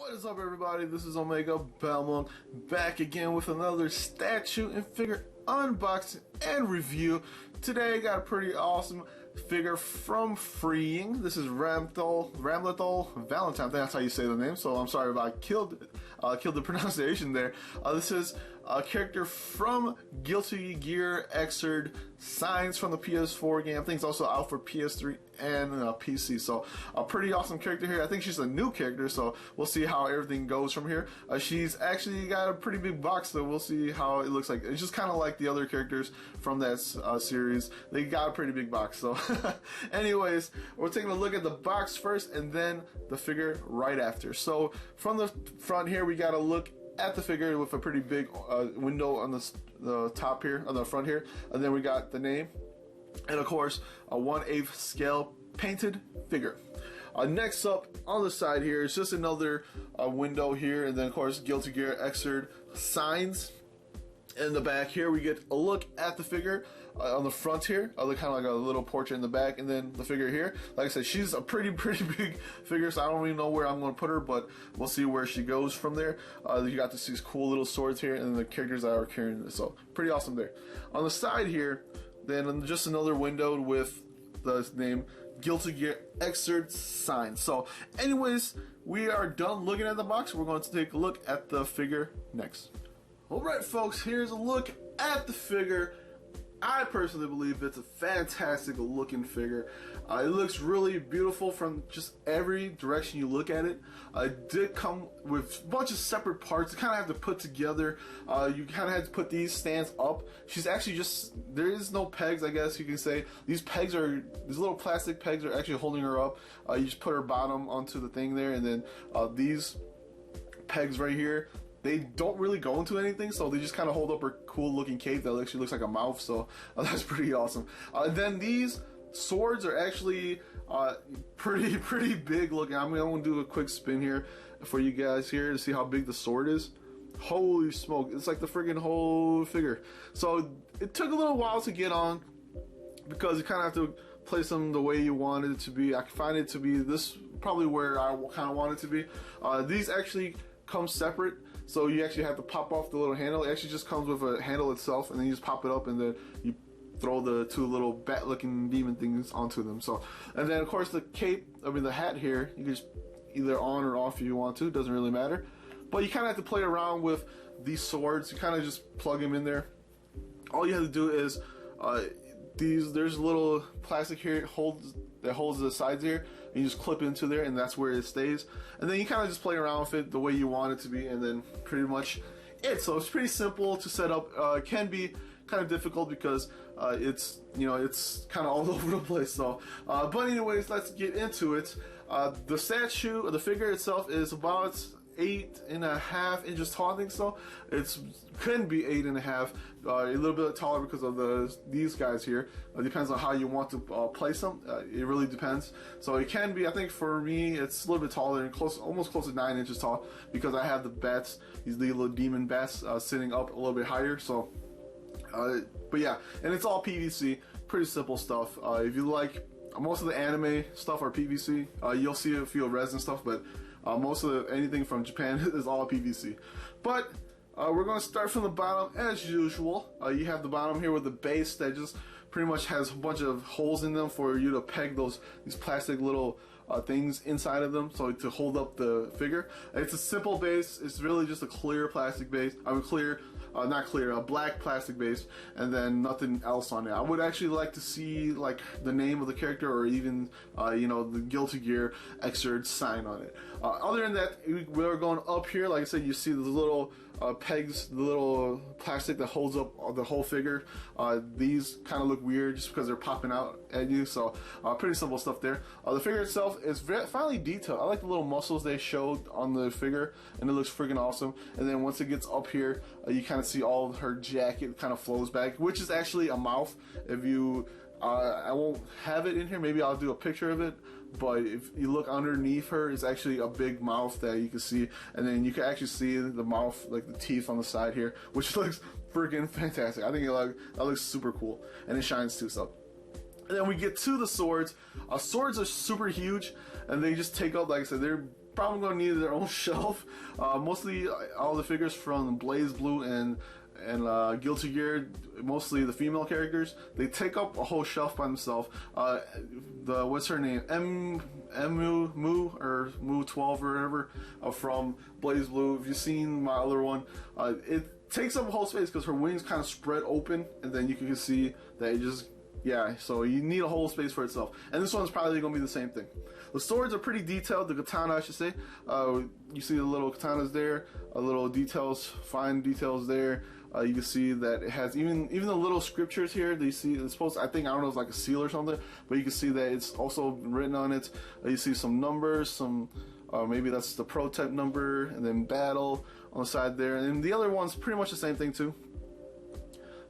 What is up, everybody? This is Omegabalmung back again with another statue and figure unboxing and review. Today I got a pretty awesome figure from Freeing. This is Ramlethal Valentine. I think that's how you say the name, so I'm sorry if I killed the pronunciation there. This is a character from Guilty Gear Xrd Signs from the PS4 game. I think it's also out for PS3 and PC, so a pretty awesome character here. I think she's a new character, so we'll see how everything goes from here. She's actually got a pretty big box, so we'll see how it looks like. It's just kind of like the other characters from that series. They got a pretty big box, so anyways, we're taking a look at the box first and then the figure right after. So from the front here, we got to look at the figure with a pretty big window on the top here, on the front here, and then we got the name, and of course a 1/8 scale painted figure. Next up on the side here is just another window here, and then of course Guilty Gear Xrd Signs. In the back here, we get a look at the figure on the front here. I look kind of like a little portrait in the back, and then the figure here. Like I said, she's a pretty big figure, so I don't really know where I'm going to put her, but we'll see where she goes from there. You got these cool little swords here, and then the characters that are carrying this, so pretty awesome there. On the side here, then just another window with the name Guilty Gear Xrd Signs. So, anyways, we are done looking at the box. We're going to take a look at the figure next. Alright folks, here's a look at the figure. I personally believe it's a fantastic looking figure. It looks really beautiful from just every direction you look at it. It did come with a bunch of separate parts. You kind of have to put together. You kind of have to put these stands up. She's actually just, there is no pegs, I guess you can say. These little plastic pegs are actually holding her up. You just put her bottom onto the thing there, and then these pegs right here, they don't really go into anything, so they just kind of hold up her cool looking cape that actually looks like a mouth, so that's pretty awesome. Then these swords are actually pretty big looking. I'm going to do a quick spin here for you guys here to see how big the sword is. Holy smoke, it's like the friggin' whole figure. So it took a little while to get on, because you kind of have to place them the way you want it to be. I find it to be this probably where I kind of want it to be. These actually come separate, so you actually have to pop off the little handle. It actually just comes with a handle itself, and then you just pop it up, and then you throw the two little bat-looking demon things onto them. So, and then of course the cape, the hat here, you can just either on or off if you want to. It doesn't really matter. But you kind of have to play around with these swords. You kind of just plug them in there. All you have to do is there's a little plastic here that holds the sides here, and you just clip into there, and that's where it stays. And then you kind of just play around with it the way you want it to be, and then pretty much it. So it's pretty simple to set up. It can be kind of difficult because it's kind of all over the place. So, but anyways, let's get into it. The statue, the figure itself, is about 8.5 inches tall, I think so. It can be 8.5, a little bit taller because of these guys here. It depends on how you want to place them. It really depends. So it can be, I think for me, it's a little bit taller and almost close to 9 inches tall, because I have the bats, these little demon bats, sitting up a little bit higher. So, but yeah, and it's all PVC, pretty simple stuff. If you like, most of the anime stuff are PVC. You'll see a few resin stuff, but most of anything from Japan is all PVC. But we're going to start from the bottom as usual. You have the bottom here with the base that just pretty much has a bunch of holes in them for you to peg these plastic little things inside of them, so to hold up the figure. It's a simple base. It's really just a clear plastic base. A black plastic base, and then nothing else on it. I would actually like to see like the name of the character, or even the Guilty Gear Xrd sign on it. Other than that, we're going up here. Like I said, you see the little pegs, the little plastic that holds up the whole figure. These kind of look weird just because they're popping out at you, so pretty simple stuff there. The figure itself is finally detailed. I like the little muscles they showed on the figure, and it looks freaking awesome. And then once it gets up here, you kind of see all of her jacket kind of flows back, which is actually a mouth. If you I won't have it in here, maybe I'll do a picture of it, but if you look underneath her, it's actually a big mouth that you can see, and then you can actually see the mouth, like the teeth on the side here, which looks freaking fantastic. I think that looks super cool, and it shines too. So And then we get to the swords. Swords are super huge, and they just take up, like I said, they're probably going to need their own shelf. Mostly all the figures from BlazBlue and Guilty Gear, mostly the female characters, they take up a whole shelf by themselves. What's her name? Emu or Moo 12 or whatever, from BlazBlue. If you've seen my other one, it takes up a whole space because her wings kind of spread open, and then you can see that it just, yeah, so you need a whole space for itself. And this one's probably going to be the same thing. The swords are pretty detailed, the katana I should say. You see the little katanas there, little details, fine details there. You can see that it has even the little scriptures here that you see. It's supposed, I think, I don't know, it's like a seal or something, but you can see that it's also written on it. You see some numbers, some maybe that's the prototype number, and then battle on the side there. And the other one's pretty much the same thing too.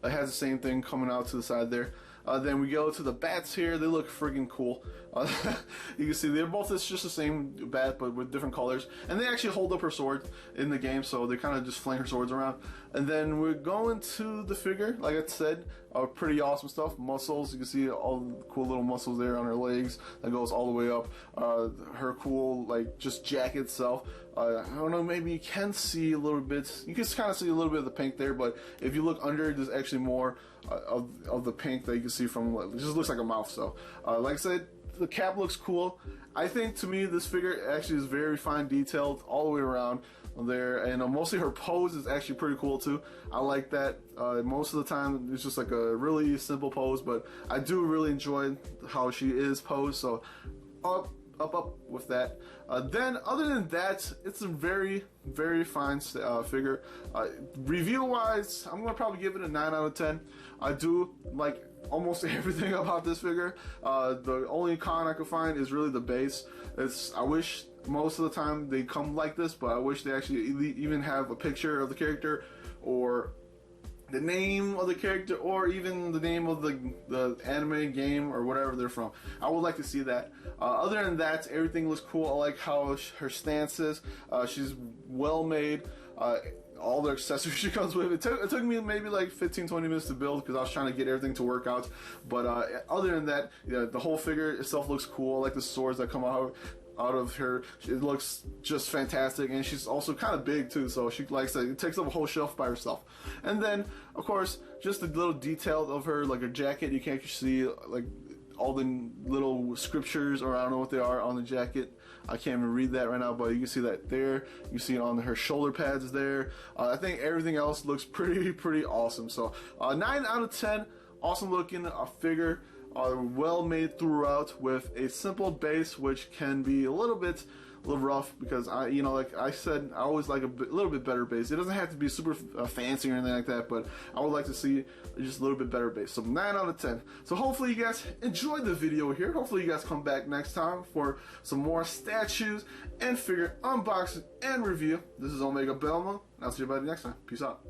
It has the same thing coming out to the side there. Then we go to the bats here. They look friggin' cool. You can see they're both, it's just the same bat but with different colors, and they actually hold up her sword in the game, so they kind of just fling her swords around. And then we're going to the figure, like I said, pretty awesome stuff. Muscles, you can see all the cool little muscles there on her legs that goes all the way up. Her cool, like, just jacket itself. I don't know, maybe you can see a little bit, you can kind of see a little bit of the pink there, but if you look under, there's actually more of the pink that you can see from, it just looks like a mouth. So like I said, the cap looks cool. I think, to me, this figure actually is very fine detailed all the way around there, and mostly her pose is actually pretty cool too. I like that. Most of the time it's just like a really simple pose, but I do really enjoy how she is posed, so up with that. Then other than that, it's a very fine figure. Review wise, I'm gonna probably give it a 9 out of 10. I do like almost everything about this figure. The only con I could find is really the base. I wish most of the time they come like this, but I wish they actually even have a picture of the character, or the name of the character, or even the name of the anime game or whatever they're from. I would like to see that. Other than that, everything looks cool. I like how her stance is. She's well made. All the accessories she comes with. It took me maybe like 15-20 minutes to build because I was trying to get everything to work out. But other than that, yeah, the whole figure itself looks cool. I like the swords that come out of her. It looks just fantastic, and she's also kind of big too, so she, like I said, it takes up a whole shelf by herself. And then of course just the little detail of her, like her jacket, you can't see like all the little scriptures, or I don't know what they are, on the jacket. I can't even read that right now, but you can see that there. You see it on her shoulder pads there. I think everything else looks pretty awesome. So 9 out of 10. Awesome looking figure. Well made throughout, with a simple base, which can be a little rough, because like I said, I always like a little bit better base. It doesn't have to be super fancy or anything like that, but I would like to see just a little bit better base. So 9 out of 10. So hopefully you guys enjoyed the video here. Hopefully you guys come back next time for some more statues and figure unboxing and review. This is Omegabalmung, and I'll see you everybody next time. Peace out.